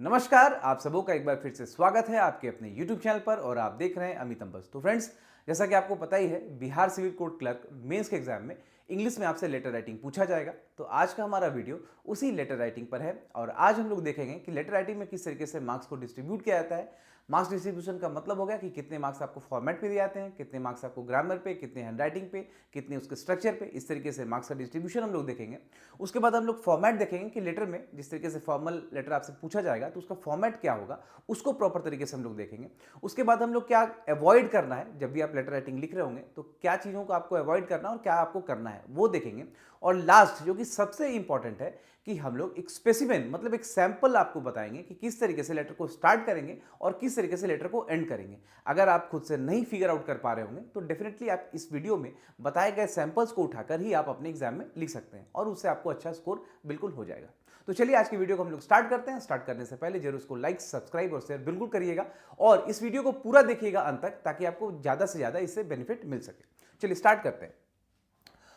नमस्कार, आप सबों का एक बार फिर से स्वागत है आपके अपने YouTube चैनल पर और आप देख रहे हैं अमित अंबस। तो फ्रेंड्स, जैसा कि आपको पता ही है, Bihar civil court clerk mains के एग्जाम में इंग्लिश में आपसे लेटर राइटिंग पूछा जाएगा। तो आज का हमारा वीडियो उसी लेटर राइटिंग पर है और आज हम लोग देखेंगे कि लेटर राइटिंग में किस तरीके से मार्क्स को डिस्ट्रीब्यूट किया जाता है। मार्क्स डिस्ट्रीब्यूशन का मतलब हो गया कि कितने मार्क्स आपको फॉर्मेट पे दिए जाते हैं, कितने मार्क्स आपको ग्रामर पे, कितने हैंड राइटिंग पे, कितने उसके स्ट्रक्चर पे। इस तरीके से मार्क्स का डिस्ट्रीब्यूशन हम लोग देखेंगे। उसके बाद हम लोग फॉर्मेट देखेंगे कि लेटर में जिस तरीके से फॉर्मल लेटर आपसे पूछा जाएगा तो उसका फॉर्मेट क्या होगा, उसको प्रॉपर तरीके से हम लोग देखेंगे। उसके बाद हम लोग क्या अवॉइड करना है, जब भी आप लेटर राइटिंग लिख रहे होंगे तो क्या चीज़ों को आपको अवॉइड करना है और क्या आपको करना है वो देखेंगे। और लास्ट जो कि सबसे इंपॉर्टेंट है कि हम लोग एक स्पेसिमेन मतलब एक सैंपल आपको बताएंगे कि किस तरीके से लेटर को स्टार्ट करेंगे और किस तरीके से लेटर को एंड करेंगे। अगर आप खुद से नहीं फिगर आउट कर पा रहे होंगे तो डेफिनेटली आप इस वीडियो में बताए गए सैंपल्स को उठाकर ही आप अपने एग्जाम में लिख सकते हैं और उससे आपको अच्छा स्कोर बिल्कुल हो जाएगा। तो चलिए आज की वीडियो को हम लोग स्टार्ट करते हैं। स्टार्ट करने से पहले जरूर उसको लाइक, सब्सक्राइब और शेयर बिल्कुल करिएगा और इस वीडियो को पूरा देखिएगा अंत तक ताकि आपको ज़्यादा से ज़्यादा इससे बेनिफिट मिल सके। चलिए स्टार्ट करते हैं।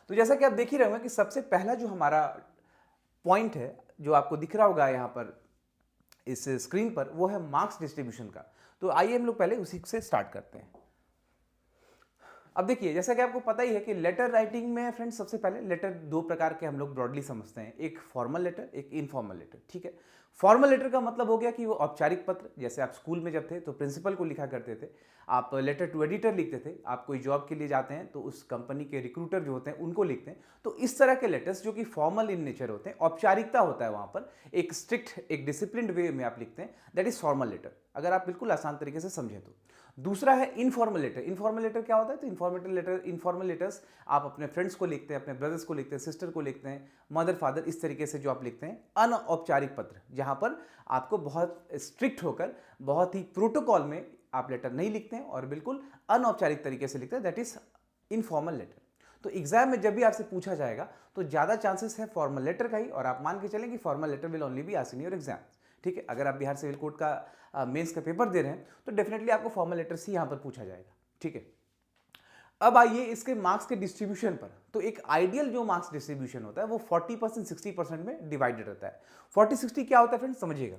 तो जैसा कि आप देख ही रहे होंगे कि सबसे पहला जो हमारा पॉइंट है जो आपको दिख रहा होगा यहाँ पर इस स्क्रीन पर, वो है मार्क्स डिस्ट्रीब्यूशन का। तो आइए हम लोग पहले उसी से स्टार्ट करते हैं। अब देखिए, जैसा कि आपको पता ही है कि लेटर राइटिंग में फ्रेंड्स सबसे पहले लेटर दो प्रकार के हम लोग ब्रॉडली समझते हैं, एक फॉर्मल लेटर, एक इनफॉर्मल लेटर। ठीक है, फॉर्मल लेटर का मतलब हो गया कि वो औपचारिक पत्र, जैसे आप स्कूल में जब थे तो प्रिंसिपल को लिखा करते थे, आप लेटर टू एडिटर लिखते थे, आप कोई जॉब के लिए जाते हैं तो उस कंपनी के रिक्रूटर जो होते हैं उनको लिखते हैं। तो इस तरह के लेटर्स जो कि फॉर्मल इन नेचर होते हैं, औपचारिकता होता है वहाँ पर, एक स्ट्रिक्ट एक डिसिप्लिन्ड वे में आप लिखते हैं, दैट इज फॉर्मल लेटर, अगर आप बिल्कुल आसान तरीके से समझें तो। दूसरा है इनफॉर्मल लेटर। इनफॉर्मल लेटर क्या होता है? तो इनफॉर्मल लेटर्स आप अपने फ्रेंड्स को लिखते हैं, अपने ब्रदर्स को लिखते हैं, सिस्टर को लिखते हैं, मदर फादर, इस तरीके से जो आप लिखते हैं अनौपचारिक पत्र, जहां पर आपको बहुत स्ट्रिक्ट होकर बहुत ही प्रोटोकॉल में आप लेटर नहीं लिखते हैं और बिल्कुल अनौपचारिक तरीके से लिखते हैं, दैट इज इनफॉर्मल लेटर। तो एग्जाम में जब भी आपसे पूछा जाएगा तो ज्यादा चांसेस है फॉर्मल लेटर का ही, और आप मान के चलें कि formal letter will only be asked in your exam. ठीक है, अगर आप बिहार सिविल कोर्ट का मेंस का पेपर दे रहे हैं तो डेफिनेटली आपको फॉर्मल लेटर्स ही यहां पर पूछा जाएगा। ठीक है, अब आइए इसके मार्क्स के डिस्ट्रीब्यूशन पर। तो एक आइडियल जो मार्क्स डिस्ट्रीब्यूशन होता है वो 40% 60% में डिवाइडेड रहता है। 40-60 क्या होता है फ्रेंड्स, समझिएगा।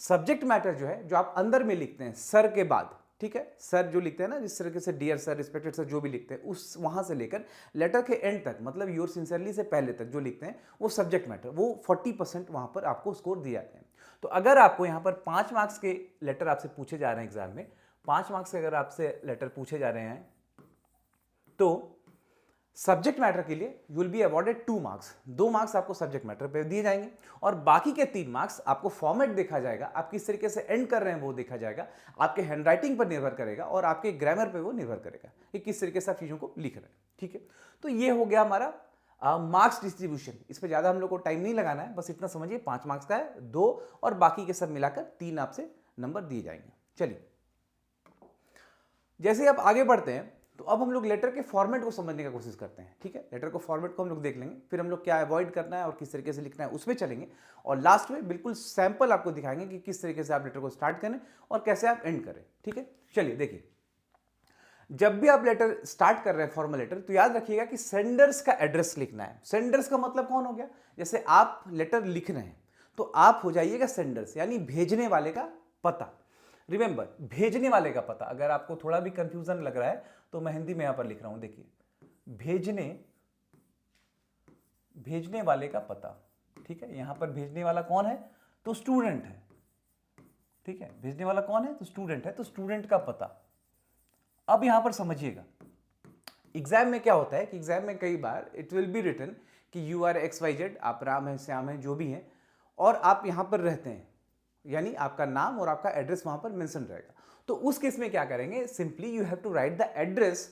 सब्जेक्ट मैटर जो है, जो आप अंदर में लिखते हैं सर के बाद, ठीक है, सर जो लिखते हैं ना, जिस तरीके से डियर सर, रिस्पेक्टेड सर जो भी लिखते हैं, उस वहां से लेकर लेटर के एंड तक, मतलब योर सिंसियरली से पहले तक जो लिखते हैं वो सब्जेक्ट मैटर, वो 40% वहां पर आपको स्कोर दिए जाते हैं। तो अगर आपको यहाँ पर 5 मार्क्स के लेटर आपसे पूछे जा रहे हैं एग्जाम में, 5 मार्क्स के अगर आपसे लेटर पूछे जा रहे हैं तो सब्जेक्ट मैटर के लिए you will be awarded 2 marks. 2 marks आपको सब्जेक्ट मैटर पे दिए जाएंगे और बाकी के 3 मार्क्स आपको फॉर्मेट देखा जाएगा, आप किस तरीके से एंड कर रहे हैं वो देखा जाएगा, आपके हैंडराइटिंग पर निर्भर करेगा और आपके ग्रामर पे वो निर्भर करेगा कि किस तरीके से आप चीजों को लिख रहे हैं। ठीक है, तो ये हो गया हमारा मार्क्स डिस्ट्रीब्यूशन। इस पर ज्यादा हम लोग को टाइम नहीं लगाना है, बस इतना समझिए 5 मार्क्स का है, 2 और बाकी के सब मिलाकर 3 आपसे नंबर दिए जाएंगे। चलिए, जैसे ही आप आगे बढ़ते हैं तो अब हम लोग लेटर के फॉर्मेट को समझने की कोशिश करते हैं। ठीक है, लेटर को फॉर्मेट को हम लोग देख लेंगे, फिर हम लोग क्या अवॉइड करना है और किस तरीके से लिखना है उसमें चलेंगे, और लास्ट में बिल्कुल सैंपल आपको दिखाएंगे कि किस तरीके से आप लेटर को स्टार्ट करें और कैसे आप एंड करें। ठीक है, चलिए देखिए, जब भी आप लेटर स्टार्ट कर रहे हैं फॉर्मल लेटर, तो याद रखिएगा कि सेंडर्स का एड्रेस लिखना है। सेंडर्स का मतलब कौन हो गया? जैसे आप लेटर लिख रहे हैं तो आप हो जाइएगा सेंडर्स, यानी भेजने वाले का पता। रिमेंबर, भेजने वाले का पता। अगर आपको थोड़ा भी कंफ्यूजन लग रहा है तो मैं हिंदी में यहां पर लिख रहा हूं, देखिए, भेजने वाले का पता। ठीक है, यहां पर भेजने वाला कौन है? तो स्टूडेंट है। ठीक है, भेजने वाला कौन है? तो स्टूडेंट है, तो स्टूडेंट का पता। अब यहां पर समझिएगा, एग्जाम में क्या होता है कि एग्जाम में कई बार इट विल बी रिटन कि यू आर XYZ, आप राम है, श्याम है, जो भी हैं, और आप यहां पर रहते हैं, यानी आपका नाम और आपका एड्रेस वहां पर मेंशन रहेगा। तो उस केस में क्या करेंगे? Simply you have to write the address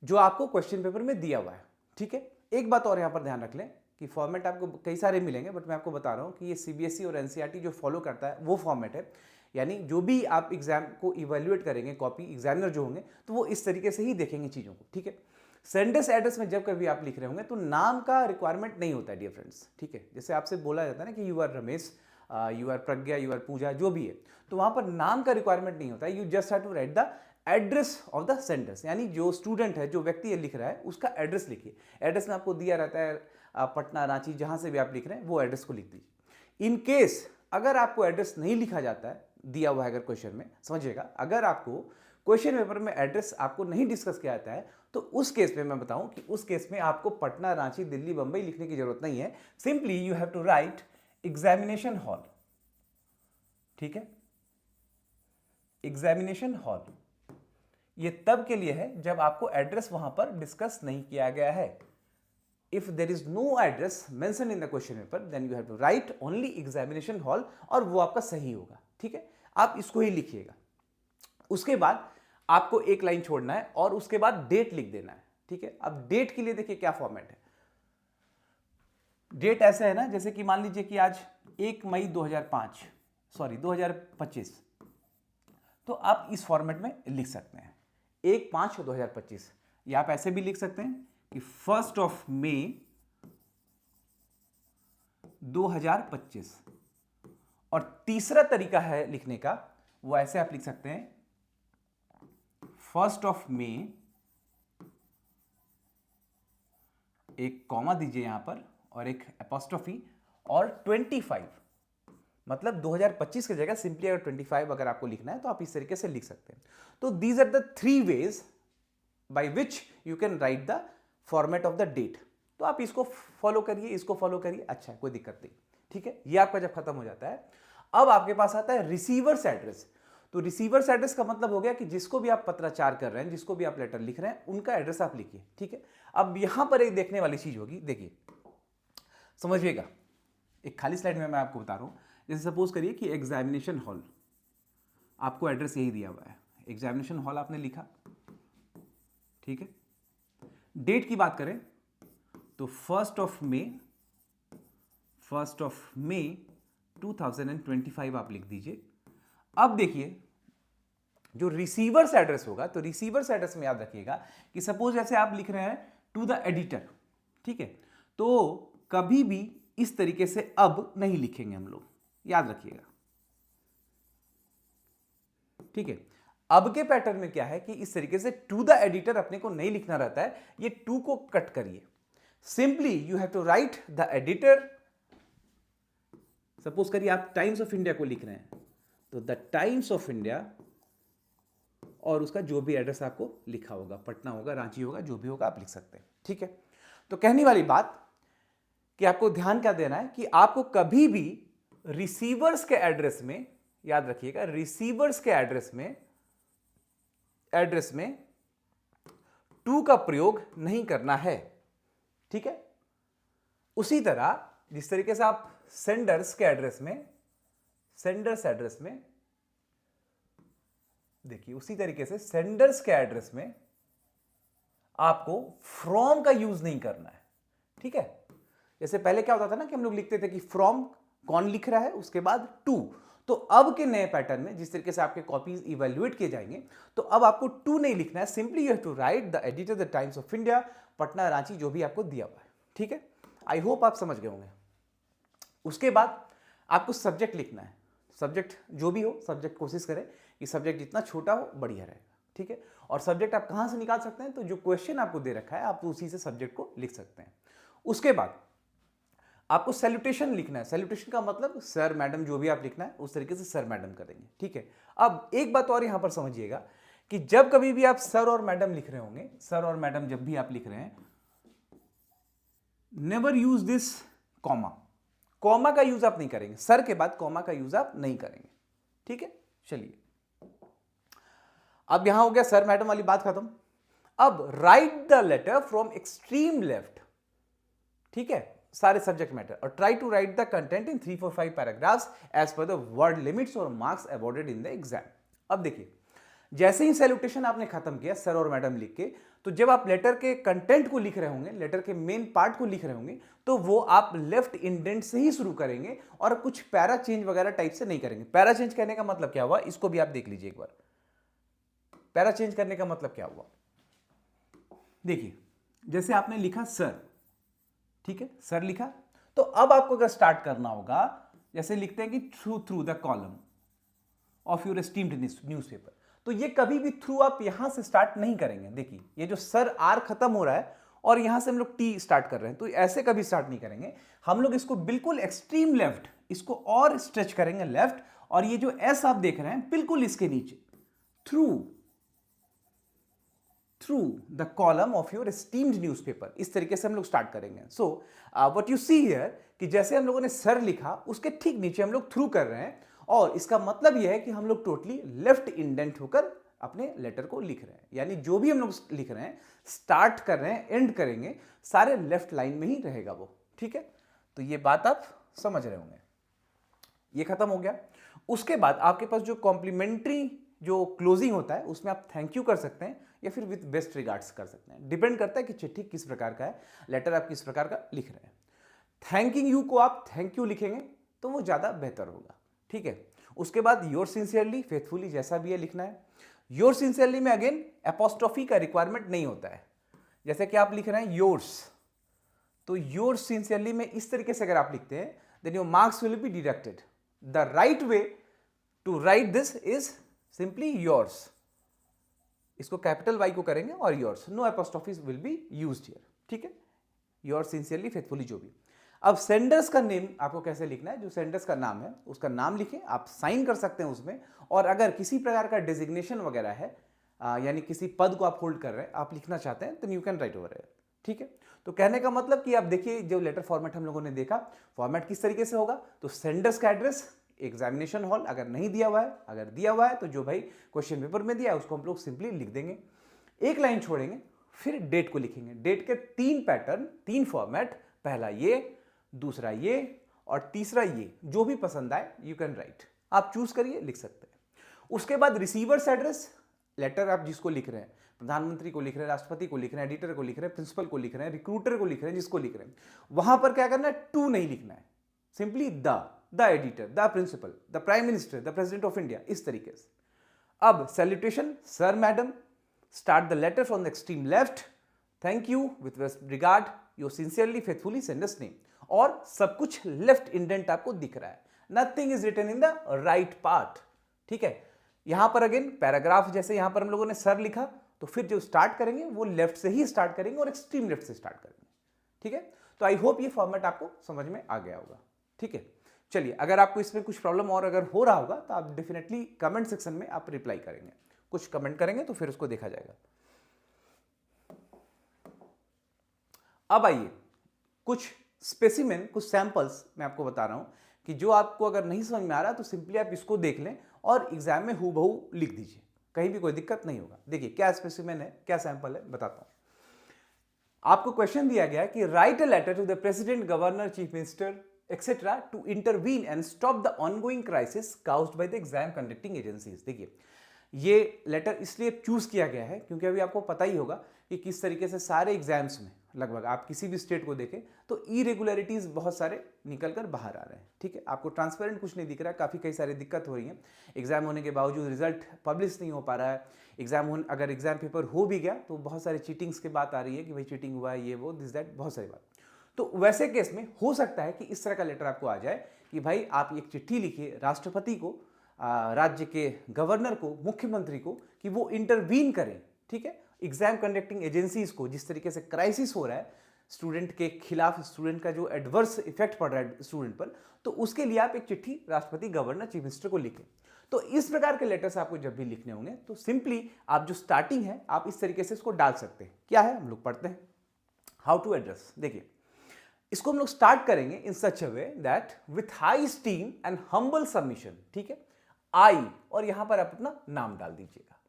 जो आपको क्वेश्चन पेपर में दिया हुआ है। ठीक है, एक बात और यहां पर ध्यान रख लें कि फॉर्मेट आपको कई सारे मिलेंगे, बट मैं आपको बता रहा हूं कि ये CBSE और NCERT जो फॉलो करता है वो फॉर्मेट है, यानी जो भी आप एग्जाम को इवेल्युएट करेंगे, कॉपी एग्जामिनर जो होंगे तो वो इस तरीके से ही देखेंगे चीजों को। ठीक है, सेंडर्स एड्रेस में जब कभी आप लिख रहे होंगे तो नाम का रिक्वायरमेंट नहीं होता है डियर फ्रेंड्स। ठीक है, जैसे आपसे बोला जाता है ना कि you are Ramesh, you are Pragya, you are Pooja, जो भी है, तो वहां पर नाम का रिक्वायरमेंट नहीं होता है। You just have to write the address of the senders, यानी जो स्टूडेंट है, जो व्यक्ति लिख रहा है उसका एड्रेस लिखिए। एड्रेस में आपको दिया रहता है पटना, रांची, जहां से भी आप लिख रहे हैं वो एड्रेस को लिख दीजिए। इन केस अगर आपको एड्रेस नहीं लिखा जाता है दिया हुआ है अगर क्वेश्चन में, समझिएगा, अगर आपको क्वेश्चन पेपर में एड्रेस आपको नहीं डिस्कस किया जाता है तो उस केस में मैं बताऊं कि उस केस में आपको पटना, रांची, दिल्ली, बंबई लिखने की जरूरत नहीं है। Simply you have to write examination hall. ठीक है, एग्जामिनेशन हॉल ये तब के लिए है जब आपको एड्रेस वहां पर डिस्कस नहीं किया गया है। If there is no address mention in the question paper then you have to write only examination hall, और वो आपका सही होगा। ठीक है, आप इसको ही लिखिएगा। उसके बाद आपको एक लाइन छोड़ना है और उसके बाद डेट लिख देना है। ठीक है, अब डेट के लिए देखिए क्या फॉर्मेट है। डेट ऐसा है ना, जैसे कि मान लीजिए कि आज 1 मई 2025, तो आप इस फॉर्मेट में लिख सकते हैं 1/5/2025, या आप ऐसे भी लिख सकते हैं कि 1 मई 2025। और तीसरा तरीका है लिखने का, वो ऐसे आप लिख सकते हैं 1 मई, एक कॉमा दीजिए यहां पर और एक एपोस्ट्रोफी और 25, मतलब 2025 की जगह सिंपली अगर 25 अगर आपको लिखना है तो आप इस तरीके से लिख सकते हैं। तो these are the 3 ways by which you can write the format of the date. तो आप इसको फॉलो करिए, इसको फॉलो करिए, अच्छा कोई दिक्कत नहीं। ठीक है, ये आपका जब खत्म हो जाता है, अब आपके पास आता है रिसीवर्स एड्रेस। तो रिसीवर्स एड्रेस का मतलब हो गया कि जिसको भी आप पत्राचार कर रहे हैं, जिसको भी आप लेटर लिख रहे हैं, उनका एड्रेस आप लिखिए। ठीक है, अब यहां पर एक देखने वाली चीज होगी, देखिए समझिएगा, एक खाली स्लाइड में मैं आपको बता रहा हूं। जैसे सपोज करिए कि एग्जामिनेशन हॉल, आपको एड्रेस यही दिया हुआ है, एग्जामिनेशन हॉल आपने लिखा। ठीक है, डेट की बात करें तो 1 मई 2025 आप लिख दीजिए। अब देखिए जो रिसीवर्स एड्रेस होगा, तो रिसीवर्स एड्रेस में याद रखिएगा कि सपोज जैसे आप लिख रहे हैं टू द एडिटर। ठीक है, तो कभी भी इस तरीके से अब नहीं लिखेंगे हम लोग, याद रखिएगा। ठीक है, अब के पैटर्न में क्या है कि इस तरीके से टू द एडिटर अपने को नहीं लिखना रहता है, ये टू को कट करिए। Simply you have to write the editor. Suppose करिए आप टाइम्स ऑफ इंडिया को लिख रहे हैं, तो द टाइम्स ऑफ इंडिया और उसका जो भी एड्रेस आपको लिखा होगा, पटना होगा, रांची होगा, जो भी होगा आप लिख सकते हैं। ठीक है, तो कहने वाली बात कि आपको ध्यान क्या देना है कि आपको कभी भी रिसीवर्स के एड्रेस में, याद रखिएगा, रिसीवर्स के एड्रेस में टू का प्रयोग नहीं करना है। ठीक है, उसी तरह जिस तरीके से आप सेंडर्स एड्रेस में देखिए, उसी तरीके से सेंडर्स के एड्रेस में आपको फ्रॉम का यूज नहीं करना है। ठीक है, जैसे पहले क्या होता था ना कि हम लोग लिखते थे कि फ्रॉम कौन लिख रहा है, उसके बाद टू। तो अब के नए पैटर्न में जिस तरीके से आपके कॉपीज इवैल्यूएट किए जाएंगे, तो अब आपको टू नहीं लिखना है, simply you have to write the editor, the Times of India, Patna, Ranchi, जो भी आपको दिया हुआ है। ठीक है, आई होप आप समझ गए होंगे। उसके बाद आपको सब्जेक्ट लिखना है। सब्जेक्ट जो भी हो, सब्जेक्ट कोशिश करें कि सब्जेक्ट जितना छोटा हो बढ़िया रहेगा। ठीक है, और सब्जेक्ट आप कहां से निकाल सकते हैं, तो जो क्वेश्चन आपको दे रखा है आप उसी से सब्जेक्ट को लिख सकते हैं। उसके बाद आपको सैल्यूटेशन लिखना है। सैल्यूटेशन का मतलब सर, मैडम, जो भी आप लिखना है उस तरीके से सर, मैडम करेंगे। ठीक है, अब एक बात और यहां पर समझिएगा कि जब कभी भी आप सर और मैडम लिख रहे होंगे, सर और मैडम जब भी आप लिख रहे हैं, never use this comma. Comma का यूज आप नहीं करेंगे, सर के बाद कॉमा का यूज आप नहीं करेंगे। ठीक है, चलिए, अब यहां हो गया सर मैडम वाली बात खत्म। अब write the letter from extreme left. ठीक है, सारे सब्जेक्ट मैटर, और try to write the content in 3, 4, 5 paragraphs as per the word limits और marks awarded in the exam. अब देखिए, जैसे ही सैल्यूटेशन आपने खत्म किया सर और मैडम लिख के, तो जब आप लेटर के कंटेंट को लिख रहे होंगे, लेटर के मेन पार्ट को लिख रहे होंगे, तो वो आप लेफ्ट इंडेंट से ही शुरू करेंगे और कुछ पैरा चेंज वगैरह टाइप से नहीं करेंगे। पैरा चेंज करने का मतलब क्या हुआ, इसको भी आप देख लीजिए एक बार। पैरा चेंज करने का मतलब क्या हुआ, देखिए, जैसे आपने लिखा सर, ठीक है, सर लिखा, तो अब आपको अगर स्टार्ट करना होगा, जैसे लिखते हैं कि through the column of your esteemed newspaper, तो ये कभी भी थ्रू आप यहां से स्टार्ट नहीं करेंगे। देखिए, ये जो सर आर खत्म हो रहा है और यहां से हम लोग टी स्टार्ट कर रहे हैं, तो ऐसे कभी स्टार्ट नहीं करेंगे हम लोग। इसको बिल्कुल एक्सट्रीम लेफ्ट, इसको और स्ट्रेच करेंगे लेफ्ट, और ये जो एस आप देख रहे हैं बिल्कुल इसके नीचे, through the column of your esteemed newspaper, इस तरीके से हम लोग स्टार्ट करेंगे। So what you see here कि जैसे हम लोगों ने सर लिखा उसके ठीक नीचे हम लोग थ्रू कर रहे हैं, और इसका मतलब यह है कि हम लोग टोटली लेफ्ट इंडेंट होकर अपने लेटर को लिख रहे हैं, यानी जो भी हम लोग लिख रहे हैं, स्टार्ट कर रहे हैं, एंड करेंगे, सारे लेफ्ट लाइन में ही रहेगा वो। ठीक है, तो ये बात आप समझ रहे होंगे। ये खत्म हो गया। उसके बाद आपके पास जो कॉम्प्लीमेंट्री जो क्लोजिंग होता है उसमें आप थैंक यू कर सकते हैं या फिर विथ बेस्ट रिगार्ड्स कर सकते हैं, डिपेंड करता है कि चिट्ठी किस प्रकार का है, लेटर आप किस प्रकार का लिख रहे हैं। थैंकिंग यू को आप थैंक यू लिखेंगे तो वो ज़्यादा बेहतर होगा। ठीक है, उसके बाद योर सिंसियरली फेथफुली जैसा भी है लिखना है। योर सिंसियरली में अगेन एपोस्ट्रोफी का रिक्वायरमेंट नहीं होता है, जैसे कि आप लिख रहे हैं योर्स, तो योर सिंसियरली में इस तरीके से अगर आप लिखते हैं then your marks will be deducted. The right way to write this is simply yours, इसको कैपिटल वाई को करेंगे और yours, no apostrophes will be used here. ठीक है, योर सिंसियरली फेथफुली जो भी। अब सेंडर्स का नेम आपको कैसे लिखना है, जो सेंडर्स का नाम है उसका नाम लिखें, आप साइन कर सकते हैं उसमें, और अगर किसी प्रकार का डेजिग्नेशन वगैरह है, यानी किसी पद को आप होल्ड कर रहे हैं, आप लिखना चाहते हैं, तो यू कैन राइट ओवर है। ठीक है, तो कहने का मतलब कि आप देखिए जो लेटर फॉर्मेट हम लोगों ने देखा, फॉर्मेट किस तरीके से होगा, तो सेंडर्स का एड्रेस, एग्जामिनेशन हॉल, अगर नहीं दिया हुआ है, अगर दिया हुआ है तो जो भाई क्वेश्चन पेपर में दिया है उसको हम लोग सिंपली लिख देंगे, एक लाइन छोड़ेंगे, फिर डेट को लिखेंगे। डेट के 3 पैटर्न, 3 फॉर्मेट, पहला ये, दूसरा ये और तीसरा ये, जो भी पसंद आए यू कैन राइट, आप चूज करिए, लिख सकते हैं। उसके बाद रिसीवर्स एड्रेस, लेटर आप जिसको लिख रहे हैं, प्रधानमंत्री को लिख रहे हैं, राष्ट्रपति को लिख रहे हैं, एडिटर को लिख रहे हैं, प्रिंसिपल को लिख रहे हैं, रिक्रूटर को लिख रहे हैं, जिसको लिख रहे हैं, वहां पर क्या करना है, टू नहीं लिखना है, simply the editor, the principal, the prime minister, the president of India, इस तरीके से। अब salutation, sir madam, start the letter from the extreme left, thank you with regard your sincerely faithfully senders name, और सब कुछ left indent आपको दिख रहा है, nothing is written in the right part. ठीक है, यहां पर अगेन पैराग्राफ, जैसे यहां पर हम लोगों ने सर लिखा, तो फिर जो स्टार्ट करेंगे वो लेफ्ट से ही स्टार्ट करेंगे और एक्सट्रीम लेफ्ट से स्टार्ट करेंगे। ठीक है, तो आई होप ये फॉर्मेट आपको समझ में आ गया होगा। ठीक है, चलिए, अगर आपको इसमें कुछ प्रॉब्लम और अगर हो रहा होगा तो आप डेफिनेटली कमेंट सेक्शन में आप रिप्लाई करेंगे, कुछ कमेंट करेंगे तो फिर उसको देखा जाएगा। अब आइए कुछ स्पेसिमेन, कुछ सैंपल्स मैं आपको बता रहा हूं कि जो आपको अगर नहीं समझ में आ रहा तो सिंपली आप इसको देख लें और एग्जाम में हूबहू लिख दीजिए, कहीं भी कोई दिक्कत नहीं होगा। देखिए क्या स्पेसिमेन है, क्या सैंपल है, बताता हूं। आपको क्वेश्चन दिया गया है कि write a letter to the president, governor, chief minister etcetera to intervene and stop the ongoing crisis caused by the exam conducting agencies. देखिए ये लेटर इसलिए चूज किया गया है क्योंकि अभी आपको पता ही होगा कि किस तरीके से सारे एग्जाम्स में लगभग आप किसी भी स्टेट को देखें तो इरेगुलरिटीज बहुत सारे निकल कर बाहर आ रहे हैं। ठीक है, आपको ट्रांसपेरेंट कुछ नहीं दिख रहा है, काफ़ी कई सारी दिक्कत हो रही है, एग्जाम होने के बावजूद रिजल्ट पब्लिश नहीं हो पा रहा है, अगर एग्जाम पेपर हो भी गया तो बहुत सारी चीटिंग्स की बात आ रही है कि भाई चीटिंग हुआ है, ये वो दिस दैट, बहुत सारी बात। तो वैसे केस में हो सकता है कि इस तरह का लेटर आपको आ जाए कि भाई आप एक चिट्ठी लिखिए राष्ट्रपति को, राज्य के गवर्नर को, मुख्यमंत्री को, कि वो इंटरवीन करें। ठीक है, एग्जाम कंडक्टिंग एजेंसीज को, जिस तरीके से क्राइसिस हो रहा है स्टूडेंट के खिलाफ, स्टूडेंट का जो एडवर्स इफेक्ट पड़ रहा है स्टूडेंट पर, तो उसके लिए आप एक चिट्ठी राष्ट्रपति, गवर्नर, चीफ मिनिस्टर को लिखें। तो इस प्रकार के लेटर्स आपको जब भी लिखने होंगे तो सिंपली आप जो स्टार्टिंग है आप इस तरीके से इसको डाल सकते हैं। क्या है, हम लोग पढ़ते हैं हाउ टू एड्रेस। देखिए इसको हम लोग स्टार्ट करेंगे in such a way that with high esteem and humble submission. ठीक है, आई, और यहां पर आप अपना नाम डाल दीजिएगा।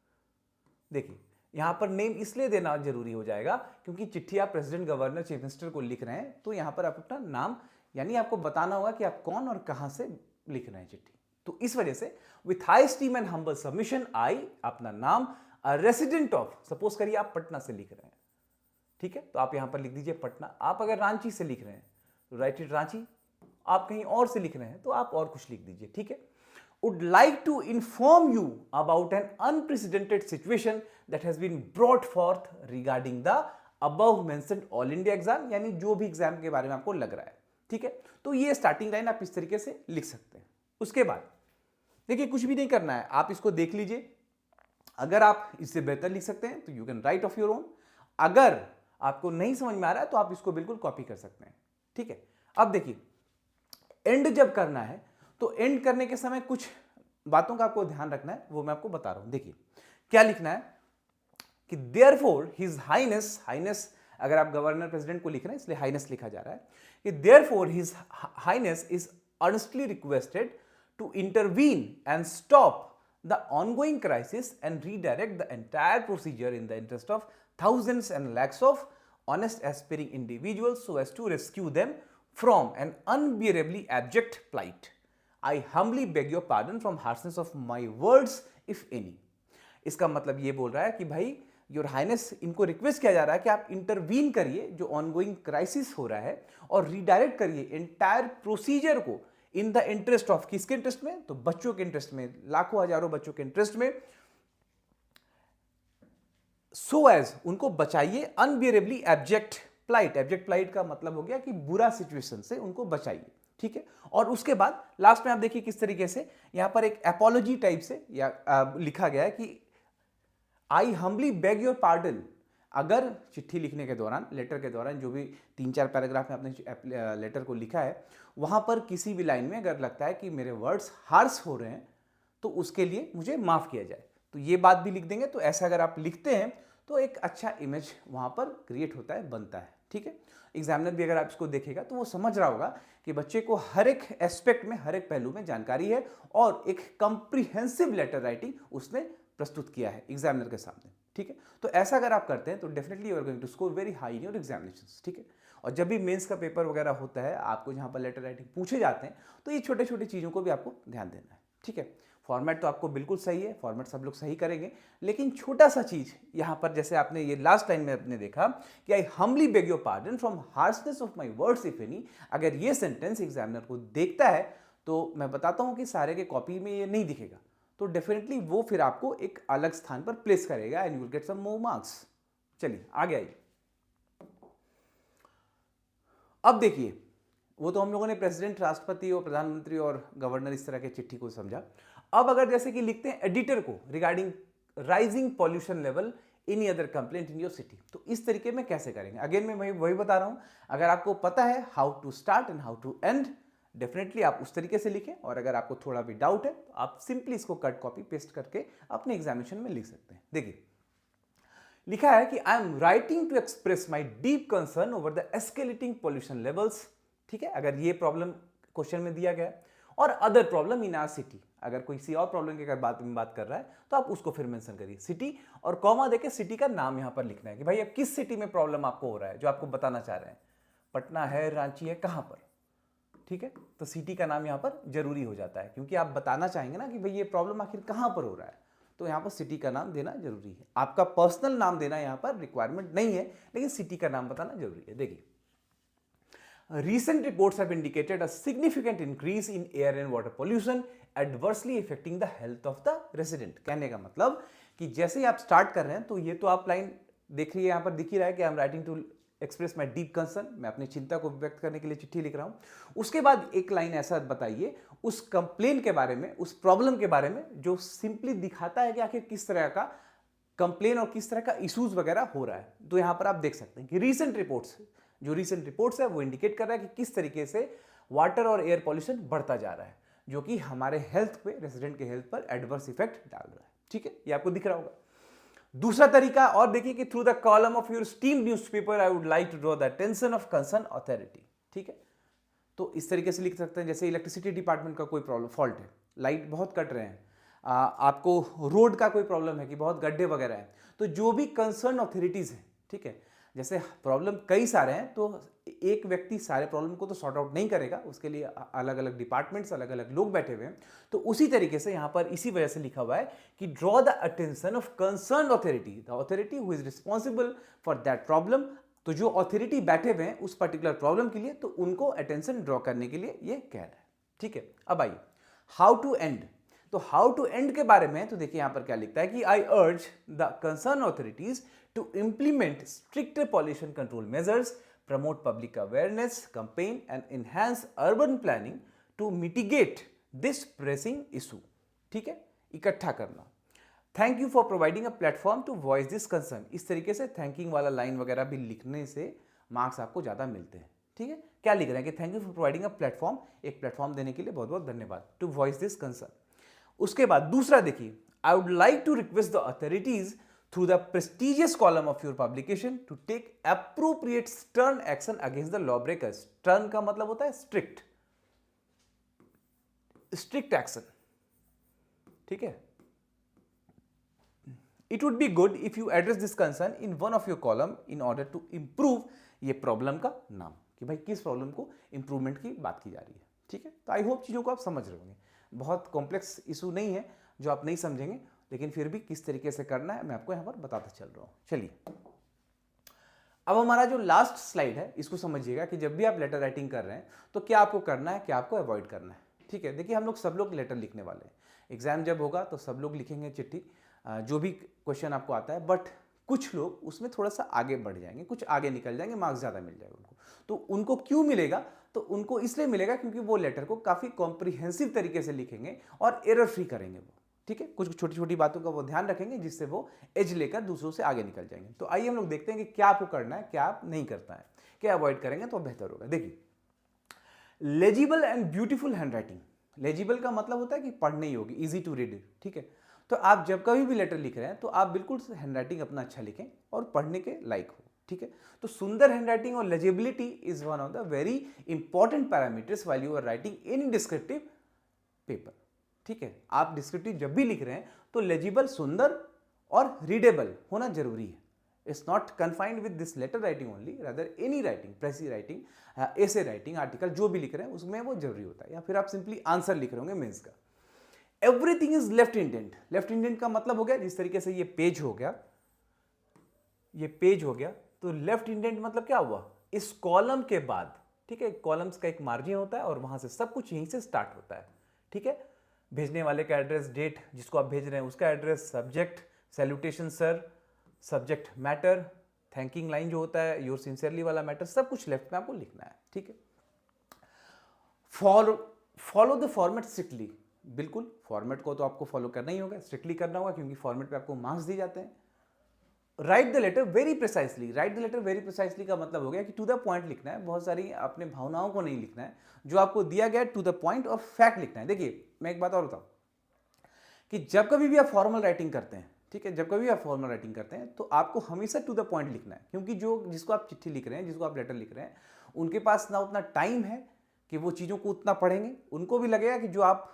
देखिए यहां पर नेम इसलिए देना जरूरी हो जाएगा क्योंकि चिट्ठी आप प्रेसिडेंट, गवर्नर, चीफ मिनिस्टर को लिख रहे हैं, तो यहां पर आप अपना नाम, यानी आपको बताना होगा कि आप कौन और कहां से लिख रहे हैं चिट्ठी। तो इस वजह से with high esteem and humble submission, I, अपना नाम, रेसिडेंट ऑफ, सपोज करिए आप पटना से लिख रहे हैं। ठीक है, तो आप यहां पर लिख दीजिए पटना। आप अगर रांची से लिख रहे हैं तो राइट इट रांची, आप कहीं और से लिख रहे हैं तो आप और कुछ लिख दीजिए। ठीक है, would like to inform you about an unprecedented situation that has been brought forth regarding the above mentioned all India exam, यानी जो भी एग्जाम के बारे में आपको लग रहा है। ठीक है, तो ये स्टार्टिंग लाइन आप इस तरीके से लिख सकते हैं। उसके बाद देखिए कुछ भी नहीं करना है, आप इसको देख लीजिए, अगर आप इससे बेहतर लिख सकते हैं तो you can right of your own, अगर आपको नहीं समझ में आ रहा है तो आप इसको बिल्कुल कॉपी कर सकते हैं। ठीक है, अब देखिए एंड जब करना है तो एंड करने के समय कुछ बातों का आपको ध्यान रखना है, वो मैं आपको बता रहा हूं। देखिए क्या लिखना है कि देयरफॉर हिज हाइनेस, हाइनेस अगर आप गवर्नर प्रेसिडेंट को लिख रहे हैं इसलिए हाइनेस लिखा जा रहा है, कि therefore his highness is earnestly requested to intervene and stop the ongoing crisis and redirect the entire procedure in the interest of thousands and lakhs of honest aspiring individuals so as to rescue them from an unbearably abject plight. I humbly beg your pardon from harshness of my words if any. इसका मतलब ये बोल रहा है कि भाई your highness, इनको request किया जा रहा है कि आप इंटरवीन करिए जो ऑनगोइंग क्राइसिस हो रहा है और रिडायरेक्ट करिए एंटायर प्रोसीजर को इन द इंटरेस्ट ऑफ, किसके इंटरेस्ट में, तो बच्चों के इंटरेस्ट में, लाखों हजारों बच्चों के इंटरेस्ट में, सो एज उनको बचाइए, अनबियरेबली एब्जेक्ट प्लाइट, एब्जेक्ट प्लाइट का मतलब हो गया कि बुरा सिचुएशन से उनको बचाइए, ठीक है। और उसके बाद लास्ट में आप देखिए किस तरीके से यहां पर एक एपोलॉजी टाइप से या लिखा गया है कि I humbly beg your pardon. अगर चिट्ठी लिखने के दौरान, लेटर के दौरान, जो भी 3-4 पैराग्राफ में आपने लेटर को लिखा है, वहां पर किसी भी लाइन में अगर लगता है कि मेरे वर्ड्स हार्श हो रहे हैं तो उसके लिए मुझे माफ किया जाए, तो ये बात भी लिख देंगे। तो ऐसा अगर आप लिखते हैं तो एक अच्छा इमेज वहां पर क्रिएट होता है, बनता है, ठीक है। एग्जामिनर भी अगर आप इसको देखेगा तो वो समझ रहा होगा कि बच्चे को हर एक एस्पेक्ट में, हर एक पहलू में जानकारी है और एक कंप्रीहेंसिव लेटर राइटिंग उसने प्रस्तुत किया है एग्जामिनर के सामने, ठीक है। तो ऐसा अगर आप करते हैं तो definitely you are going to score very high in your examinations, ठीक है। और जब भी मेंस का पेपर वगैरह होता है, आपको जहां पर लेटर राइटिंग पूछे जाते हैं, तो ये छोटे छोटे चीज़ों को भी आपको ध्यान देना है, ठीक है। फॉर्मेट तो आपको बिल्कुल सही है, फॉर्मेट सब लोग सही करेंगे, लेकिन छोटा सा चीज़ यहाँ पर, जैसे आपने ये लास्ट लाइन में आपने देखा कि I humbly beg your pardon from harshness of my words if any, अगर ये सेंटेंस एग्जामिनर को देखता है तो मैं बताता हूँ कि सारे के कॉपी में ये नहीं दिखेगा, तो डेफिनेटली वो फिर आपको एक अलग स्थान पर प्लेस करेगा and you will get some more marks. चलिए आगे आइए। अब देखिए, वो तो हम लोगों ने प्रेसिडेंट, राष्ट्रपति और प्रधानमंत्री और गवर्नर इस तरह के चिट्ठी को समझा। अब अगर जैसे कि लिखते हैं एडिटर को regarding rising pollution level any other complaint in your city, तो इस तरीके में कैसे करेंगे। अगेन मैं वही बता रहा हूं, अगर आपको पता है how to start and how to end, definitely आप उस तरीके से लिखें। और अगर आपको थोड़ा भी डाउट है तो आप सिंपली इसको कट कॉपी पेस्ट करके अपने एग्जामिनेशन में लिख सकते हैं। देखिए लिखा है कि I am writing to express my deep concern over the escalating pollution levels, ठीक है। अगर ये प्रॉब्लम क्वेश्चन में दिया गया और other problem in our city, अगर कोई सी और प्रॉब्लम की बात कर रहा है तो आप उसको फिर मेंशन करिए, सिटी और कॉमा देके सिटी का नाम यहां पर लिखना है कि भाई अब किस सिटी में प्रॉब्लम आपको हो रहा है, जो आपको बताना चाह रहे हैं, पटना है, रांची है, कहां पर, ठीक है। तो सिटी का नाम यहां पर जरूरी हो जाता है, क्योंकि आप बताना चाहेंगे ना कि भाई ये प्रॉब्लम आखिर कहां पर हो रहा है, तो यहां पर सिटी का नाम देना जरूरी है। आपका पर्सनल नाम देना यहां पर रिक्वायरमेंट नहीं है, लेकिन सिटी का नाम बताना जरूरी है। देखिए recent reports have indicated a significant increase in air and water pollution adversely affecting the health of the resident। कहने का मतलब कि जैसे ही आप स्टार्ट कर रहे हैं तो ये तो आप लाइन देख रही है, यहां पर दिख ही रहा है कि I am writing to express my deep concern, मैं अपनी चिंता को व्यक्त करने के लिए चिट्ठी लिख रहा हूं। उसके बाद एक लाइन ऐसा बताइए उस कंप्लेन के बारे में, उस प्रॉब्लम के बारे में, जो सिंपली दिखाता है कि आखिर किस तरह का कंप्लेन और किस तरह का इश्यूज वगैरह हो रहा है। तो यहां पर आप देख सकते हैं कि रीसेंट रिपोर्ट्स, जो रीसेंट रिपोर्ट्स है वो इंडिकेट कर रहा है कि किस तरीके से वाटर और एयर पॉल्यूशन बढ़ता जा रहा है, जो कि हमारे हेल्थ पे, रेसिडेंट के हेल्थ पर एडवर्स इफेक्ट डाल रहा है, ठीक है। ये आपको दिख रहा होगा। दूसरा तरीका और देखिए कि through the column of your esteemed newspaper I would like to draw the attention of concern authority, ठीक है। तो इस तरीके से लिख सकते हैं, जैसे इलेक्ट्रिसिटी डिपार्टमेंट का कोई प्रॉब्लम, फॉल्ट है, लाइट बहुत कट रहे हैं, आपको रोड का कोई प्रॉब्लम है कि बहुत गड्ढे वगैरह हैं, तो जो भी कंसर्न अथॉरिटीज हैं, ठीक है, जैसे प्रॉब्लम कई सारे हैं तो एक व्यक्ति सारे प्रॉब्लम को तो सॉर्ट आउट नहीं करेगा, उसके लिए अलग अलग डिपार्टमेंट्स, अलग अलग लोग बैठे हुए हैं। तो उसी तरीके से यहां पर इसी वजह से लिखा हुआ है कि draw the attention of concern authority, the authority who is responsible for that problem. तो जो अथॉरिटी बैठे हुए हैं उस पर्टिकुलर प्रॉब्लम के लिए, तो उनको अटेंशन ड्रॉ करने के लिए ये कह रहा है, ठीक है। अब आइए हाउ टू एंड, तो हाउ टू एंड के बारे में तो देखिए यहां पर क्या लिखता है कि I urge the concern authorities to implement stricter pollution control measures, promote public awareness campaign and enhance urban planning to mitigate this pressing issue, ठीक है, इकट्ठा करना। Thank you for providing a platform to voice this concern, इस तरीके से thanking वाला line वगैरह भी लिखने से मार्क्स आपको ज़्यादा मिलते हैं, ठीक है, क्या लिख रहे हैं कि thank you for providing a platform, एक प्लेटफॉर्म देने के लिए बहुत बहुत धन्यवाद, टू वॉइस दिस कंसर्न। उसके बाद दूसरा देखिए, I would like to request the authorities through the prestigious column of your publication to take appropriate stern action against the lawbreakers। stern का मतलब होता है strict, strict action, ठीक है। It would be good if you address this concern in one of your column in order to improve, ये problem का नाम कि भाई किस प्रॉब्लम को इंप्रूवमेंट की बात की जा रही है, ठीक है। तो आई होप चीज़ों को आप समझ रहे होंगे, बहुत कॉम्प्लेक्स इशू नहीं है जो आप नहीं समझेंगे, लेकिन फिर भी किस तरीके से करना है मैं आपको यहाँ पर बताता चल रहा हूँ। चलिए, अब हमारा जो लास्ट स्लाइड है इसको समझिएगा कि जब भी आप लेटर राइटिंग कर रहे हैं तो क्या आपको करना है, क्या आपको अवॉइड करना है, ठीक है। देखिए, हम लोग सब लोग लेटर लिखने वाले हैं, एग्जाम जब होगा तो सब लोग लिखेंगे चिट्ठी, जो भी क्वेश्चन आपको आता है, बट कुछ लोग उसमें थोड़ा सा आगे बढ़ जाएंगे, कुछ आगे निकल जाएंगे, मार्क्स ज़्यादा मिल जाएगा उनको। तो उनको क्यों मिलेगा, तो उनको इसलिए मिलेगा क्योंकि वो लेटर को काफ़ी कॉम्प्रिहेंसिव तरीके से लिखेंगे और एरर फ्री करेंगे वो, ठीक है। कुछ छोटी छोटी बातों का वो ध्यान रखेंगे जिससे वो एज लेकर दूसरों से आगे निकल जाएंगे। तो आइए हम लोग देखते हैं कि क्या आपको करना है, क्या आप नहीं करता है, क्या अवॉइड करेंगे तो बेहतर होगा। देखिए, legible and beautiful hand writing. Legible का मतलब होता है कि पढ़ने योग्य, इजी टू रीड, ठीक है। तो आप जब कभी भी लेटर लिख रहे हैं तो आप बिल्कुल हैंड राइटिंग अपना अच्छा लिखें और पढ़ने के लायक हो, ठीक है। तो सुंदर हैंड राइटिंग और legibility is one of the very important parameters while you are writing in descriptive paper, ठीक है। आप डिस्क्रिप्टिव जब भी लिख रहे हैं तो लेजिबल, सुंदर और रीडेबल होना जरूरी है। It's not confined with this letter writing only, rather any writing, precis writing, essay writing, article जो भी लिख रहे हैं उसमें वो जरूरी होता है। या फिर आप सिंपली आंसर लिख रहे होंगे मेंस का। Everything is left indent. Left indent का मतलब हो गया जिस तरीके से ये पेज हो गया, ये पेज हो गया, तो लेफ्ट इंडेंट मतलब क्या हुआ, इस कॉलम के बाद, ठीक है। कॉलम्स का एक मार्जिन होता है और वहां से सब कुछ यहीं से स्टार्ट होता है, ठीक है। भेजने वाले का एड्रेस, डेट जिसको आप भेज रहे हैं उसका address, subject, salutation sir, subject matter, thanking line जो होता है, योर सिंसियरली वाला मैटर, सब कुछ लेफ्ट में आपको लिखना है, ठीक है। Follow the format strictly. बिल्कुल, फॉर्मेट को तो आपको फॉलो करना ही होगा, स्ट्रिक्टली करना होगा, क्योंकि फॉर्मेट पे आपको मार्क्स दिए जाते हैं। Write the letter very precisely. Write the letter very precisely का मतलब हो गया कि टू द पॉइंट लिखना है, बहुत सारी अपने भावनाओं को नहीं लिखना है, जो आपको दिया गया टू द पॉइंट और फैक्ट लिखना है। देखिए, मैं एक बात और बताऊं कि जब कभी भी आप फॉर्मल राइटिंग करते हैं, ठीक है, जब कभी आप फॉर्मल राइटिंग करते हैं तो आपको हमेशा टू द पॉइंट लिखना है, क्योंकि जो जिसको आप चिट्ठी लिख रहे हैं, जिसको आप लेटर लिख रहे हैं, उनके पास ना उतना टाइम है कि वो चीज़ों को उतना पढ़ेंगे। उनको भी लगेगा कि जो आप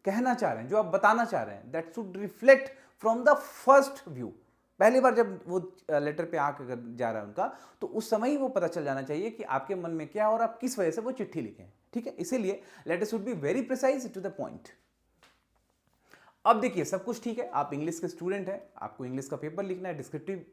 कहना चाह रहे हैं, जो आप बताना चाह रहे हैं, that should reflect from the first view. पहली बार जब वो लेटर पे आके जा रहा है उनका, तो उस समय ही वो पता चल जाना चाहिए कि आपके मन में क्या है और आप किस वजह से वो चिट्ठी लिखें, ठीक है। इसीलिए letter should be very precise, to the point. अब देखिए, सब कुछ ठीक है, आप इंग्लिश के स्टूडेंट हैं, आपको इंग्लिश का पेपर लिखना है, डिस्क्रिप्टिव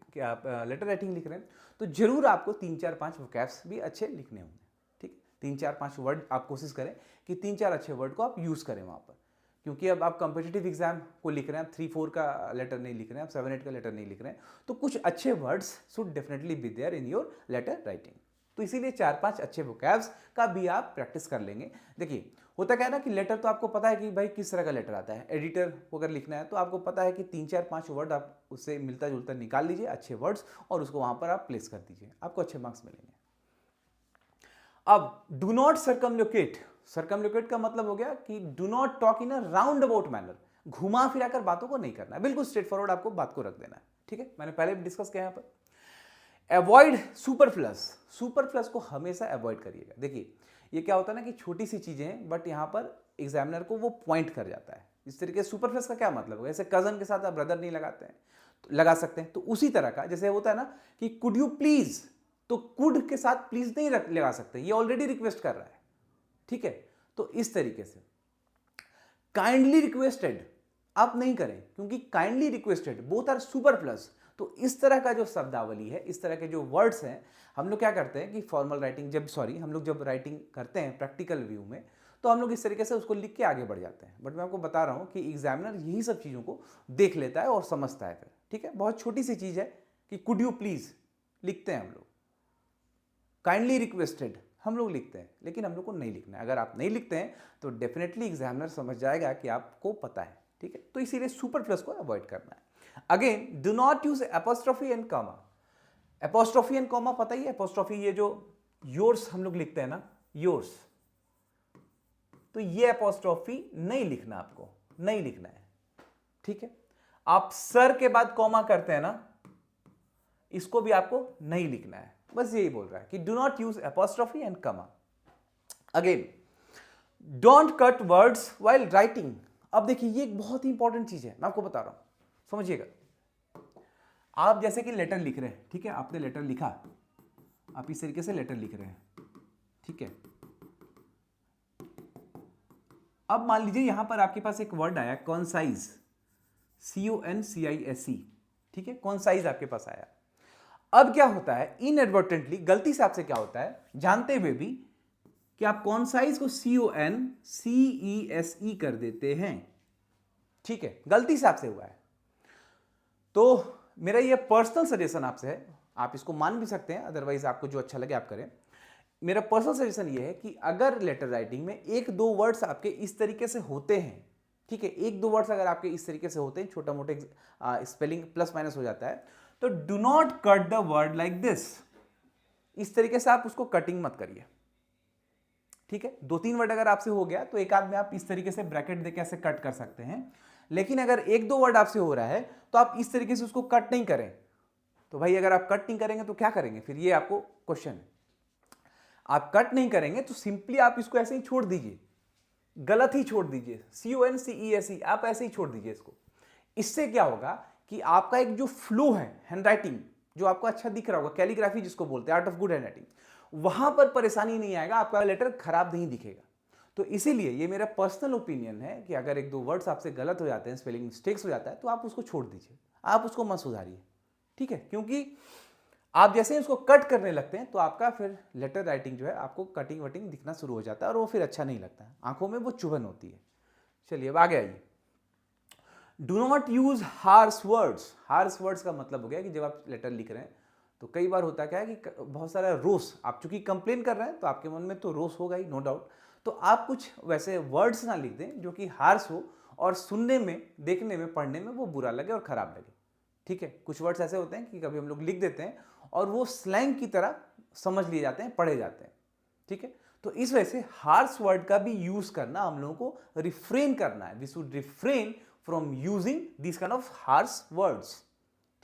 लेटर राइटिंग लिख रहे हैं, तो जरूर आपको 3-4-5 वोकैब्स भी अच्छे लिखने होंगे, ठीक है। 3-4-5 वर्ड आप कोशिश करें कि 3-4 अच्छे वर्ड को आप यूज़ करें वहाँ पर, क्योंकि अब आप कॉम्पिटिटिव एग्जाम को लिख रहे हैं, आप 3-4 का लेटर नहीं लिख रहे हैं, आप 7-8 का लेटर नहीं लिख रहे हैं, तो कुछ अच्छे words should definitely be there in your letter writing. तो इसीलिए 4-5 अच्छे वोकैब्स का भी आप प्रैक्टिस कर लेंगे। देखिए, होता क्या है ना कि लेटर तो आपको पता है कि भाई किस तरह का लेटर आता है, एडिटर को अगर लिखना है तो आपको पता है कि 3-4-5 वर्ड आप उससे मिलता जुलता निकाल लीजिए, अच्छे वर्ड्स, और उसको वहां पर आप प्लेस कर दीजिए, आपको अच्छे मार्क्स मिलेंगे। अब डू नॉट सर्कमलोकेट। सर्कमलोकेट का मतलब हो गया कि do not talk in a round about manner. घुमा फिराकर बातों को नहीं करना है, बिल्कुल स्ट्रेट फॉरवर्ड आपको बात को रख देना है, ठीक है। मैंने पहले भी डिस्कस किया यहाँ पर। अवॉइड सुपरफ्लस। सुपरफ्लस को हमेशा अवॉइड करिएगा। देखिए, ये क्या होता है ना कि छोटी सी चीजें हैं, बट यहाँ पर एग्जामिनर को वो पॉइंट कर जाता है। इस तरीके से सुपरफ्लस का क्या मतलब है, जैसे कजन के साथ आप ब्रदर नहीं लगाते हैं, तो लगा सकते हैं, तो उसी तरह का जैसे होता है ना कि कुड यू प्लीज, तो कुड के साथ प्लीज नहीं लगा सकते, ये ऑलरेडी रिक्वेस्ट कर रहा है, ठीक है। तो इस तरीके से काइंडली रिक्वेस्टेड आप नहीं करें, क्योंकि काइंडली रिक्वेस्टेड बोथ आर सुपरफ्लस। तो इस तरह का जो शब्दावली है, इस तरह के जो वर्ड्स हैं, हम लोग क्या करते हैं कि फॉर्मल राइटिंग हम लोग जब राइटिंग करते हैं प्रैक्टिकल व्यू में, तो हम लोग इस तरीके से उसको लिख के आगे बढ़ जाते हैं। बट मैं आपको बता रहा हूं कि एग्जामिनर यही सब चीज़ों को देख लेता है और समझता है फिर, ठीक है। बहुत छोटी सी चीज़ है कि कुड यू प्लीज लिखते हैं हम लोग, काइंडली रिक्वेस्टेड हम लोग लिखते हैं, लेकिन हम लोग को नहीं लिखना है। अगर आप नहीं लिखते हैं तो डेफिनेटली एग्जामिनर समझ जाएगा कि आपको पता है, ठीक है। तो इसीलिए सुपरफ्लस को अवॉइड करना है। Again, do not use apostrophe and comma. Apostrophe and comma पता ही है, एपोस्ट्रोफी ये जो योर्स हम लोग लिखते हैं ना, योर्स, तो ये अपोस्ट्रोफी नहीं लिखना, आपको नहीं लिखना है, ठीक है। आप सर के बाद कॉमा करते हैं ना, इसको भी आपको नहीं लिखना है। बस यही बोल रहा है कि do not use apostrophe and comma. Again, don't cut words while writing. अब देखिए, ये एक बहुत ही इंपॉर्टेंट चीज है, मैं आपको बता रहा हूं, समझिएगा। आप जैसे कि लेटर लिख रहे हैं, ठीक है, आपने लेटर लिखा, आप इस तरीके से लेटर लिख रहे हैं, ठीक है। अब मान लीजिए यहां पर आपके पास एक वर्ड आया कॉन्साइज, CONCISE, ठीक है, कॉन्साइज आपके पास आया। अब क्या होता है, इनएडवर्टेंटली, गलती से आपसे क्या होता है, जानते हुए भी, कि आप कॉन्साइज को CONCESE कर देते हैं, ठीक है, गलती से आपसे हुआ है। तो मेरा ये पर्सनल सजेशन आपसे है, आप इसको मान भी सकते हैं, अदरवाइज आपको जो अच्छा लगे आप करें। मेरा पर्सनल सजेशन ये है कि अगर लेटर राइटिंग में एक दो वर्ड्स आपके इस तरीके से होते हैं, ठीक है, एक दो वर्ड्स अगर आपके इस तरीके से होते हैं, छोटा मोटे स्पेलिंग प्लस माइनस हो जाता है, तो do not cut the word like this. इस तरीके से आप उसको कटिंग मत करिए, ठीक है। दो तीन वर्ड अगर आपसे हो गया तो एक आध में आप इस तरीके से ब्रैकेट देके ऐसे कट कर सकते हैं, लेकिन अगर एक दो वर्ड आपसे हो रहा है तो आप इस तरीके से उसको कट नहीं करें। तो भाई अगर आप कट नहीं करेंगे तो क्या करेंगे फिर, ये आपको क्वेश्चन है। आप कट नहीं करेंगे तो सिंपली आप इसको ऐसे ही छोड़ दीजिए, गलत ही छोड़ दीजिए, CONCESE आप ऐसे ही छोड़ दीजिए इसको। इससे क्या होगा कि आपका एक जो फ्लो है हैंडराइटिंग, जो आपको अच्छा दिख रहा होगा, कैलीग्राफी जिसको बोलते हैं, आर्ट ऑफ गुड हैंडराइटिंग, वहां पर परेशानी नहीं आएगा, आपका लेटर खराब नहीं दिखेगा। तो इसीलिए ये मेरा पर्सनल ओपिनियन है कि अगर एक दो वर्ड्स आपसे गलत हो जाते हैं, स्पेलिंग मिस्टेक्स हो जाता है, तो आप उसको छोड़ दीजिए, आप उसको मत सुधारिए, ठीक है। क्योंकि आप जैसे ही उसको कट करने लगते हैं तो आपका फिर लेटर राइटिंग जो है आपको कटिंग वटिंग दिखना शुरू हो जाता है और वो फिर अच्छा नहीं लगता है, आंखों में वो चुभन होती है। चलिए अब आगे आइए। Do not use harsh words. Harsh words का मतलब हो गया कि जब आप लेटर लिख रहे हैं तो कई बार होता क्या है कि बहुत सारा रोष, आप चूंकि कंप्लेन कर रहे हैं तो आपके मन में तो रोष होगा ही, नो डाउट। तो आप कुछ वैसे वर्ड्स ना लिख दें जो कि हार्श हो और सुनने में, देखने में, पढ़ने में वो बुरा लगे और खराब लगे, ठीक है। कुछ वर्ड्स ऐसे होते हैं कि कभी हम लोग लिख देते हैं और वो स्लैंग की तरह समझ लिए जाते हैं, पढ़े जाते हैं, ठीक है। तो इस वजह से हार्श वर्ड का भी यूज करना हम लोगों को रिफ्रेन करना है। We should refrain from using this kind of harsh words,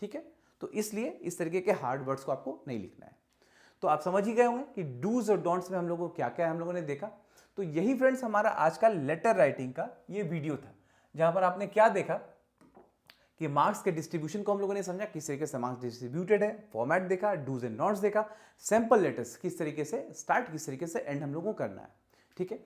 ठीक है। तो इसलिए इस तरीके के हार्ड वर्ड्स को आपको नहीं लिखना है। तो आप समझ ही गए होंगे कि डूज और डोंट्स में हम लोगों को क्या क्या हम लोगों ने देखा। तो यही फ्रेंड्स हमारा आज का लेटर राइटिंग का ये वीडियो था, जहां पर आपने क्या देखा कि मार्क्स के डिस्ट्रीब्यूशन को हम लोगों ने समझा, किस तरीके से मार्क्स डिस्ट्रीब्यूटेड है, फॉर्मेट देखा, डूज एंड नॉट्स देखा, सैंपल लेटर्स किस तरीके से स्टार्ट, किस तरीके से एंड हम लोगों को करना है, ठीक है।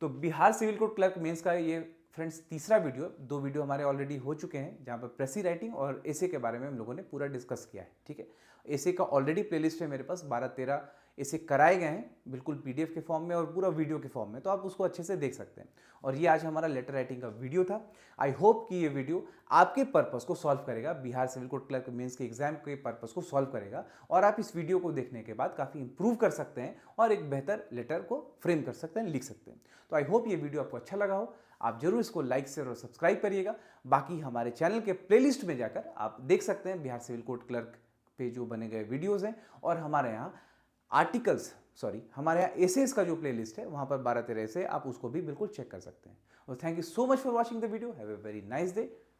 तो Bihar civil code clerk mains का ये फ्रेंड्स तीसरा वीडियो, दो वीडियो हमारे ऑलरेडी हो चुके हैं जहां पर प्रेसी राइटिंग और एसे के बारे में हम लोगों ने पूरा डिस्कस किया है, ठीक है। एसे का ऑलरेडी प्लेलिस्ट है मेरे पास, 12-13 ऐसे कराए गए हैं बिल्कुल PDF के फॉर्म में और पूरा वीडियो के फॉर्म में, तो आप उसको अच्छे से देख सकते हैं। और ये आज हमारा लेटर राइटिंग का वीडियो था। आई होप कि ये वीडियो आपके पर्पस को सॉल्व करेगा, Bihar civil code clerk mains के एग्जाम के पर्पस को सॉल्व करेगा और आप इस वीडियो को देखने के बाद काफ़ी इंप्रूव कर सकते हैं और एक बेहतर लेटर को फ्रेम कर सकते हैं, लिख सकते हैं। तो आई होप ये वीडियो आपको अच्छा लगा हो। आप जरूर इसको लाइक, शेयर और सब्सक्राइब करिएगा। बाकी हमारे चैनल के प्लेलिस्ट में जाकर आप देख सकते हैं बिहार सिविल कोड क्लर्क पे जो बने गए वीडियोज़ हैं, और हमारे यहाँ हमारे यहाँ एसेस का जो प्लेलिस्ट है वहाँ पर 12-13 ऐसे आप उसको भी बिल्कुल चेक कर सकते हैं। और thank you so much for watching the video. Have a very nice day.